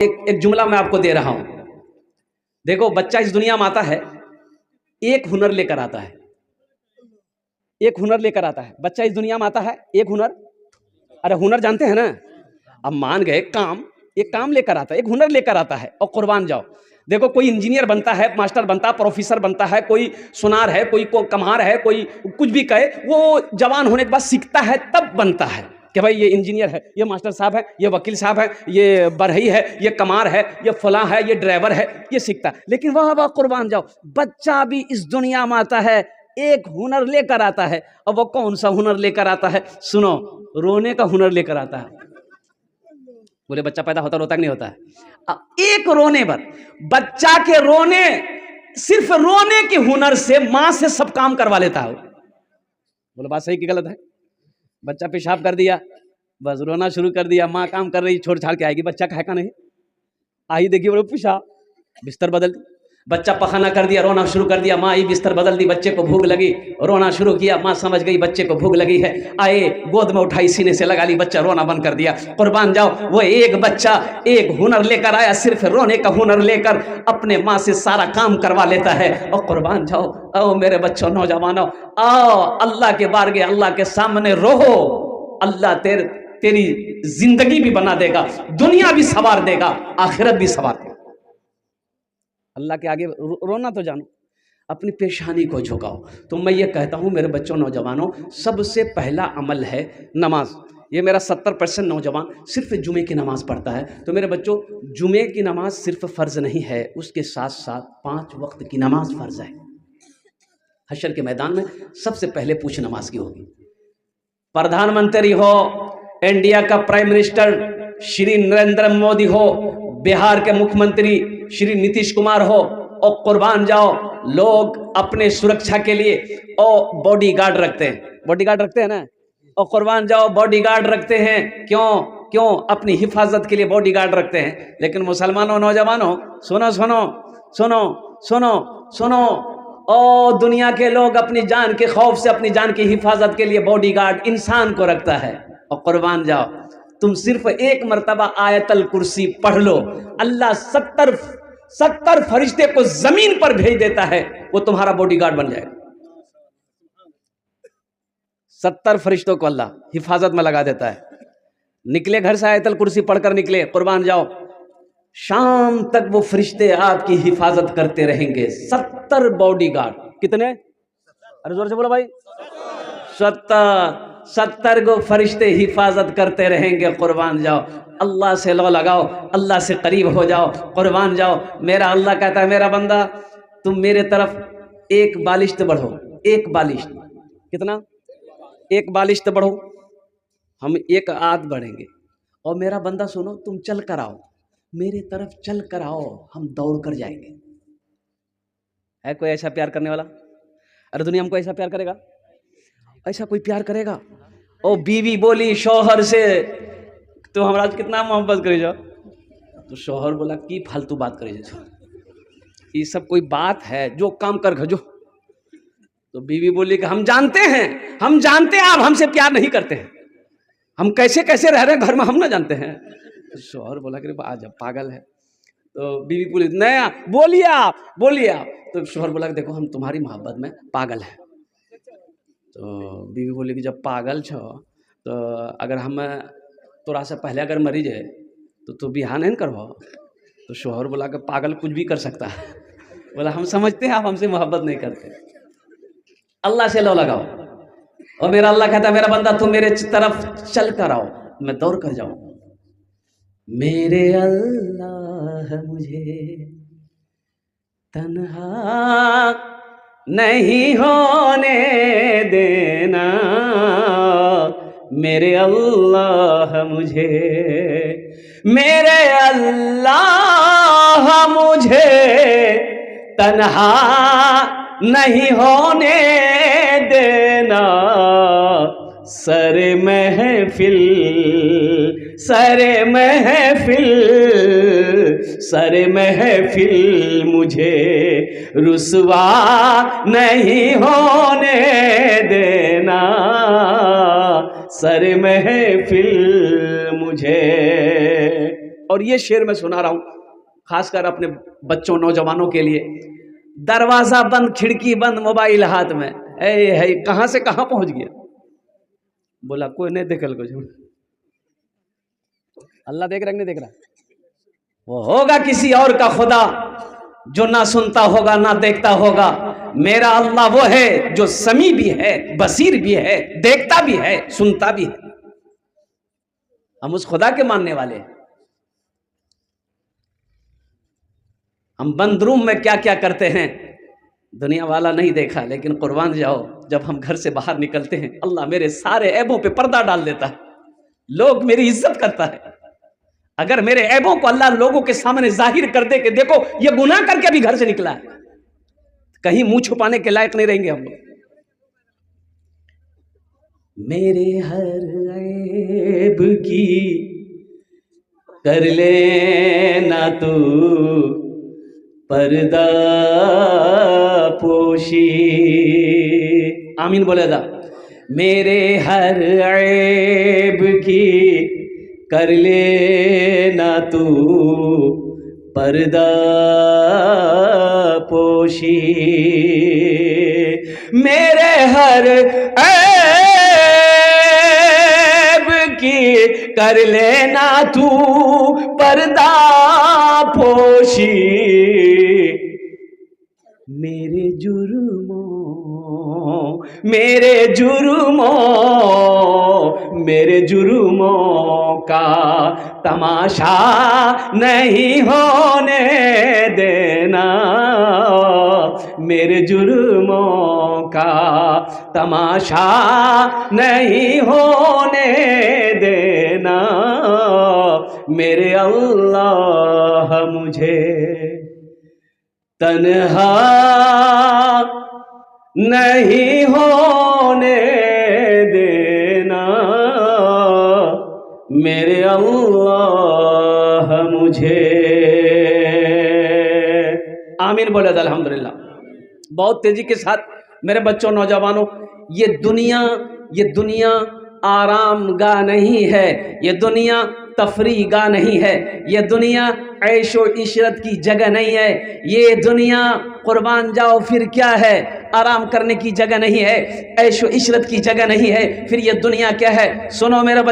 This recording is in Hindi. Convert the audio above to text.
एक जुमला मैं आपको दे रहा हूं। देखो, बच्चा इस दुनिया में आता है, एक हुनर लेकर आता है। एक हुनर लेकर आता है बच्चा इस दुनिया में आता है, एक हुनर। अरे हुनर जानते हैं ना? अब मान गए काम, एक काम लेकर आता है, एक हुनर लेकर आता है। और कुर्बान जाओ, देखो कोई इंजीनियर बनता है, मास्टर बनता है, प्रोफेसर बनता है, कोई सुनार है, कोई कम्हार है, कोई कुछ भी कहे, वो जवान होने के बाद सीखता है, तब बनता है कि भाई ये इंजीनियर है, ये मास्टर साहब है, ये वकील साहब है, ये बढ़ई है, ये कमार है, ये फलां है, ये ड्राइवर है, ये सीखता है। लेकिन वाह वाह कुर्बान जाओ, बच्चा भी इस दुनिया में आता है, एक हुनर लेकर आता है। और वो कौन सा हुनर लेकर आता है? सुनो, रोने का हुनर लेकर आता है। बोले बच्चा पैदा होता रोता कि नहीं होता है? एक रोने पर बच्चा के रोने, सिर्फ रोने के हुनर से मां से सब काम करवा लेता है। बोले बात सही कि गलत है? बच्चा पेशाब कर दिया, बस रोना शुरू कर दिया, माँ काम कर रही, छोड़ छाड़ के आएगी, बच्चा कहे का नहीं आई, देखिए बोले पेशाब, बिस्तर बदल दी। बच्चा पखाना कर दिया, रोना शुरू कर दिया, माँ आई बिस्तर बदल दी, बच्चे को भूख लगी, रोना शुरू किया, माँ समझ गई बच्चे को भूख लगी है, आए गोद में उठाई, सीने से लगा ली, बच्चा रोना बंद कर दिया। कुर्बान जाओ, वो एक बच्चा एक हुनर लेकर आया, सिर्फ रोने का हुनर लेकर अपने माँ से सारा काम करवा लेता है। और कुर्बान जाओ, आओ मेरे बच्चों, नौजवानों, आओ अल्लाह के बारगे, अल्लाह के सामने रोहो। अल्लाह तेरी जिंदगी भी बना देगा, दुनिया भी सवार देगा, आखिरत भी सवार देगा। अल्लाह के आगे रोना तो जानो, अपनी पेशानी को झुकाओ। तो मैं ये कहता हूँ मेरे बच्चों, नौजवानों, सबसे पहला अमल है नमाज। ये मेरा 70% नौजवान सिर्फ जुमे की नमाज पढ़ता है। तो मेरे बच्चों, जुमे की नमाज सिर्फ फ़र्ज नहीं है, उसके साथ साथ 5 वक्त की नमाज फ़र्ज है। हशर के मैदान में सबसे पहले पूछ नमाज की होगी। प्रधानमंत्री हो, इंडिया का प्राइम मिनिस्टर श्री नरेंद्र मोदी हो, बिहार के मुख्यमंत्री श्री नीतीश कुमार हो, और कुर्बान जाओ, लोग अपने सुरक्षा के लिए और बॉडीगार्ड रखते हैं, बॉडीगार्ड रखते हैं ना, और कुर्बान जाओ बॉडीगार्ड रखते हैं। क्यों? अपनी हिफाजत के लिए बॉडीगार्ड रखते हैं। लेकिन मुसलमानों, नौजवानों, सुनो सुनो सुनो सुनो सुनो, और दुनिया के लोग अपनी जान के खौफ से, अपनी जान की हिफाजत के लिए बॉडीगार्ड इंसान को रखता है। और कुर्बान जाओ, तुम सिर्फ एक मर्तबा आयतल कुर्सी पढ़ लो, अल्लाह 70 फरिश्ते को जमीन पर भेज देता है, वो तुम्हारा बॉडीगार्ड बन जाएगा। 70 फरिश्तों को अल्लाह हिफाजत में लगा देता है। निकले घर से, आयतल कुर्सी पढ़कर निकले, कुर्बान जाओ, शाम तक वो फरिश्ते आपकी हिफाजत करते रहेंगे। 70 बॉडीगार्ड। कितने? अरे जोर से बोलो भाई। 70 गो फरिश्ते हिफाजत करते रहेंगे। कुर्बान जाओ, अल्लाह से लो लगाओ, अल्लाह से करीब हो जाओ। कुर्बान जाओ, मेरा अल्लाह कहता है, मेरा बंदा तुम मेरे तरफ एक बालिश्त बढ़ो, एक बालिश्त। कितना? एक बालिश्त बढ़ो, हम एक आध बढ़ेंगे। और मेरा बंदा सुनो, तुम चल कर आओ, मेरे तरफ चल कर आओ, हम दौड़ कर जाएंगे। है कोई ऐसा प्यार करने वाला? अरे दुनिया में कोई ऐसा प्यार करेगा? ऐसा कोई प्यार करेगा? और बीवी बोली शौहर से, तो हमरा कितना मोहब्बत करे जाओ, तो शौहर बोला की फालतू बात करे जाओ, ये सब कोई बात है, जो काम कर खजो। तो बीवी बोली कि हम जानते हैं आप हमसे प्यार नहीं करते हैं, हम कैसे कैसे रह रहे हैं घर में, हम ना जानते हैं। तो शौहर बोला कि आज पागल है। तो बीवी बोली नया बोलिए आप। तो शौहर बोला कि देखो हम तुम्हारी मोहब्बत में पागल है। तो बीवी बोली कि जब पागल छो, तो अगर हम तोरा से पहले अगर मरी जाए तो तू बियाह नहीं करबो। तो शौहर बोला कि पागल कुछ भी कर सकता है। बोला हम समझते हैं आप हमसे मोहब्बत नहीं करते, अल्लाह से लो लगाओ। और मेरा अल्लाह कहता है, मेरा बंदा तुम मेरे तरफ चल कर आओ, मैं दौड़ कर जाऊं। मेरे अल्लाह मुझे तन्हा नहीं होने देना, मेरे अल्लाह मुझे तन्हा नहीं होने देना। सरे महफिल मुझे रुसवा नहीं होने देना, सरे महफिल मुझे। और ये शेर मैं सुना रहा हूँ खासकर अपने बच्चों नौजवानों के लिए। दरवाजा बंद, खिड़की बंद, मोबाइल हाथ में, है कहां से कहां पहुंच गया। बोला कोई नहीं देखल कुछ, अल्लाह देख रहा नहीं देख रहा, वो होगा किसी और का खुदा जो ना सुनता होगा ना देखता होगा। मेरा अल्लाह वो है जो समी भी है, बसीर भी है, देखता भी है, सुनता भी है। हम उस खुदा के मानने वाले हैं। हम बंद रूम में क्या क्या करते हैं दुनिया वाला नहीं देखा, लेकिन कुर्बान जाओ जब हम घर से बाहर निकलते हैं अल्लाह मेरे सारे ऐबों पे पर्दा डाल देता है, लोग मेरी इज्जत करता है। अगर मेरे ऐबों को अल्लाह लोगों के सामने जाहिर कर दे कि देखो ये गुनाह करके भी घर से निकला है, कहीं मुंह छुपाने के लायक नहीं रहेंगे हम लोग। मेरे हर ऐब की कर लेना तू पर्दा पोशी। आमीन बोलेगा। मेरे हर ऐब की कर लेना तू पर्दा पोशी। मेरे हर ऐब की कर लेना तू पर्दा पोशी। मेरे जुर्मों का तमाशा नहीं होने देना। मेरे जुर्मों का तमाशा नहीं होने देना। मेरे अल्लाह मुझे तन्हा नहीं होने देना। मेरे अल्लाह मुझे। आमीन बोले अल्हम्दुलिल्लाह। बहुत तेजी के साथ मेरे बच्चों नौजवानों, ये दुनिया आराम गाह नहीं है, ये दुनिया तफरी गाह नहीं है, ये दुनिया ऐशो इशरत की जगह नहीं है, ये दुनिया कुर्बान जाओ फिर क्या है आराम करने की जगह नहीं है, ऐशो इशरत की जगह नहीं है। फिर ये दुनिया क्या है? सुनो मेरे